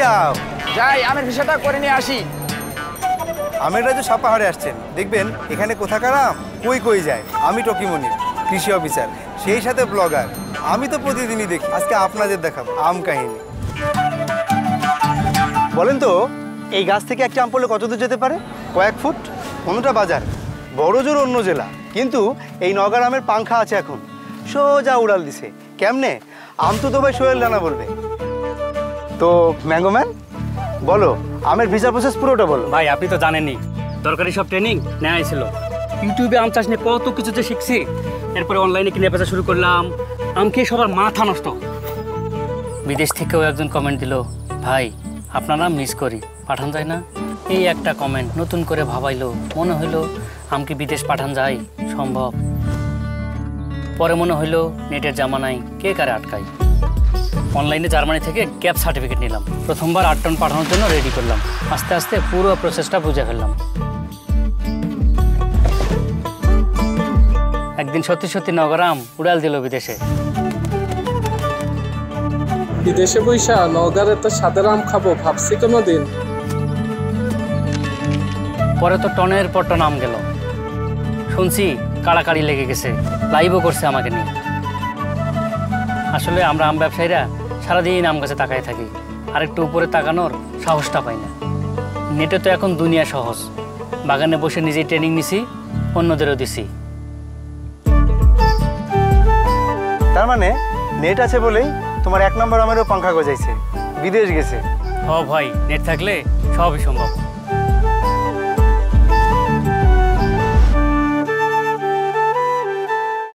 যাও? যাই, আমের ভিসাটা করে নিয়ে আসি। আমের রাজু সাপাহারে আসছেন, দেখবেন এখানে কোথাকার আম কই কই যায়। আমি টকি মনির, কৃষি অফিসার, সেই সাথে ব্লগার। আমি তো প্রতিদিনই দেখি, আজকে আপনাদের দেখাবো আম কাহিনী। বলেন তো, এই গাছ থেকে একটা আম পড়লে কত দূর যেতে পারে? কয়েক ফুট। কোনোটা বাজার, বড় জোর অন্য জেলা, কিন্তু এই নগার আমের পাংখা আছে এখন, সোজা উড়াল দিছে। কেমনে? আম তো ভাই সোহেল রানা বলবে। তো ম্যাঙ্গোম্যান বলো, আমের ভিসা প্রসেস পুরোটা বলো। ভাই আপনি তো জানেনই, দরকারি সব ট্রেনিং নেওয়া হয়েছিল। ইউটিউবে আম চাষ নিয়ে কত কিছু যে শিখছি। এরপরে অনলাইনে কিনে বেচা শুরু করলাম। আম খেয়ে সবার মাথা নষ্ট। বিদেশ থেকেও একজন কমেন্ট দিল, ভাই আপনারা মিস করি, পাঠান যায় না? এই একটা কমেন্ট নতুন করে ভাবাইলো, মনে হইলো আমকে বিদেশ পাঠান যায় সম্ভব। পরে মনে হইলো নেটের জামানায় কে কারে আটকাই। অনলাইনে জার্মানি থেকে গ্যাপ সার্টিফিকেট নিলাম। প্রথমবার 8 টন পাঠানোর জন্য রেডি করলাম। আস্তে আস্তে পুরো প্রসেসটা বুঝে ফেললাম। একদিন সত্যি সত্যি নগর আম উড়াল দিল বিদেশে। বিদেশে বৈশা নগরে তো সাদের আম খাবো ভাবছি কোনোদিন। পরে তো টনের পর টন আম গেল। শুনছি কাড়াকাড়ি লেগে গেছে, লাইভও করছে আমাকে নিয়ে। আসলে আমরা আম ব্যবসায়ীরা সারাদিন আম গাছে তাকায় থাকি, আর একটু উপরে তাকানোর সাহসটা পাই না। নেটে তো এখন দুনিয়া সহজ। বাগানে বসে নিজেই ট্রেনিং নিছি, অন্যদেরও দিছি। তার মানে নেট আছে বলেই তোমার 1 নম্বর আমেরও পাংখা গজাইছে, বিদেশ গেছে। ও ভাই, নেট থাকলে সবই সম্ভব।